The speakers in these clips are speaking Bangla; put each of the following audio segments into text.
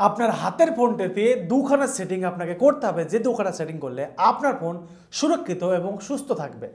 আপনার হাতের ফোনটাতে দুখানা সেটিং আপনাকে করতে হবে, যে দুখানা সেটিং করলে আপনার ফোন সুরক্ষিত এবং সুস্থ থাকবে।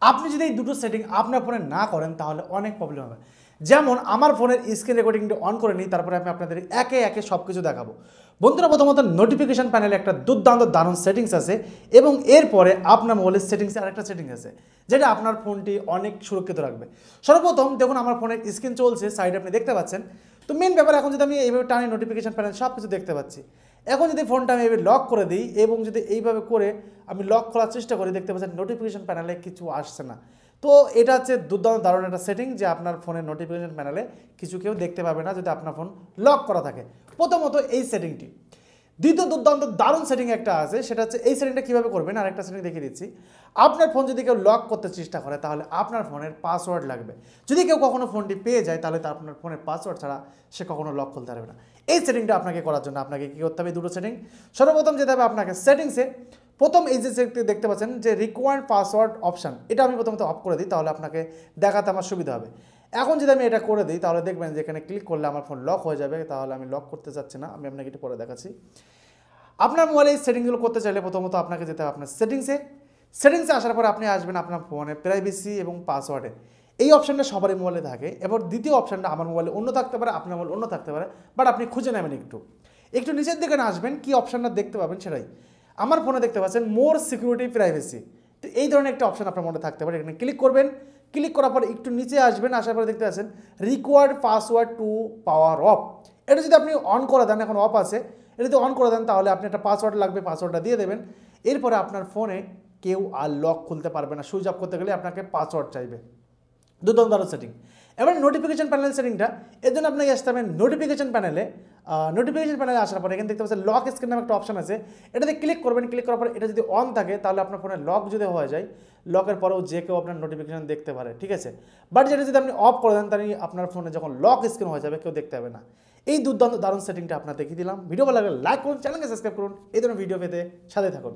আপনি যদি এই দুটো সেটিং আপনার ফোনে না করেন তাহলে অনেক প্রবলেম হবে। যেমন আমার ফোনের স্ক্রিন রেকর্ডিংটা অন করে নিই, তারপরে আমি আপনাদের একে একে সব কিছু দেখাবো। বন্ধুরা, প্রথমত নোটিফিকেশন প্যানেলে একটা দুর্দান্ত দারুণ সেটিংস আছে এবং এরপরে আপনার মোবাইলের সেটিংসে আরেকটা সেটিংস আছে যেটা আপনার ফোনটি অনেক সুরক্ষিত রাখবে। সর্বপ্রথম দেখুন, আমার ফোনের স্ক্রিন চলছে, সাইডে আপনি দেখতে পাচ্ছেন। তো মেন ব্যাপার, এখন যদি আমি এইভাবে টানি নোটিফিকেশন প্যানেল সব কিছু দেখতে পাচ্ছি। এখন যদি ফোনটা আমি এইভাবে লক করে দিই এবং যদি এইভাবে করে আমি লক খোলার চেষ্টা করি, দেখতে পাচ্ছেন নোটিফিকেশন প্যানেলে কিছু আসছে না। তো এটা হচ্ছে দুর্দান্ত দারুণ একটা সেটিং যে আপনার ফোনের নোটিফিকেশন প্যানেলে কিছু কেউ দেখতে পাবে না যদি আপনার ফোন লক করা থাকে। প্রথমত এই সেটিংটি। দ্বিতীয় দুর্দান্ত দারুণ সেটিং একটা আছে, সেটা হচ্ছে এই সেটিংটা কীভাবে করবেন আরেকটা সেটিং দেখিয়ে দিচ্ছি। আপনার ফোন যদি কেউ লক করতে চেষ্টা করে তাহলে আপনার ফোনের পাসওয়ার্ড লাগবে। যদি কেউ কখনো ফোনটি পেয়ে যায় তাহলে তার আপনার ফোনের পাসওয়ার্ড ছাড়া সে কখনো লক খুলতে পারবে না। এই সেটিংটা আপনাকে করার জন্য আপনাকে কী করতে হবে? দুটো সেটিং। সর্বপ্রথম যেতে হবে আপনাকে সেটিংসে। প্রথম এই যে সেটিংটি দেখতে পাচ্ছেন যে রিকোয়ার্ড পাসওয়ার্ড অপশান, এটা আমি প্রথমত অফ করে দিই, তাহলে আপনাকে দেখাতে আমার সুবিধা হবে। এখন যদি আমি এটা করে দিই তাহলে দেখবেন যে এখানে ক্লিক করলে আমার ফোন লক হয়ে যাবে। তাহলে আমি লক করতে চাচ্ছি না, আমি আপনাকে একটু পরে দেখাচ্ছি। আপনার মোবাইলে এই সেটিংগুলো করতে চাইলে প্রথমত আপনাকে যেতে হবে আপনার সেটিংসে আসার পরে আপনি আসবেন আপনার ফোনে প্রাইভেসি এবং পাসওয়ার্ডে। এই অপশানটা সবারই মোবাইলে থাকে। এবার দ্বিতীয় অপশানটা আমার মোবাইলে অন্য থাকতে পারে, আপনার মোবাইল অন্য থাকতে পারে, বাট আপনি খুঁজে নেবেন। একটু নিচের দিকে না আসবেন, কি অপশানটা দেখতে পাবেন সেটাই। আমার ফোনে দেখতে পাচ্ছেন মোর সিকিউরিটি প্রাইভেসি। তো এই ধরনের একটা অপশান আপনার মনে থাকতে পারে, এখানে ক্লিক করবেন। ক্লিক করার পর একটু নিচে আসবেন, আসার পরে দেখতে পাচ্ছেন required password to power off. এটা যদি আপনি অন করে দেন, এখন অফ আছে, এটা যদি অন করে দেন তাহলে আপনি একটা পাসওয়ার্ড লাগবে, পাসওয়ার্ডটা দিয়ে দেবেন। এরপরে আপনার ফোনে কেউ আর লক খুলতে পারবে না। সুইচ অফ করতে গেলে আপনাকে পাসওয়ার্ড চাইবে। দুর্দান্ত সেটিং। এবার নোটিফিকেশন প্যানেল সেটিংটা, এর জন্য আপনাকে আসতে হবে নোটিফিকেশন প্যানেলে। নোটিফিকেশন প্যানেলে আসার পরে এখানে দেখতে পাচ্ছেন লক স্ক্রিন নামে একটা অপশন আছে, এটাতে ক্লিক করবেন। ক্লিক করার পরে এটা যদি অন থাকে তাহলে আপনার ফোনে লক যদি হয়ে যায়, লকের পরেও যে কেউ আপনার নোটিফিকেশন দেখতে পারে, ঠিক আছে। বাট যেটা যদি আপনি অফ করে দেন তাহলে আপনার ফোনে যখন লক স্ক্রিন হয়ে যাবে কেউ দেখতে পাবে না। এই দুর্দান্ত দারুণ সেটিংটা আপনার দেখিয়ে দিলাম। ভিডিও ভালো লাগলে লাইক করুন, চ্যানেলকে সাবস্ক্রাইব করুন, এই ধরনের ভিডিও পেতে সাথে থাকুন।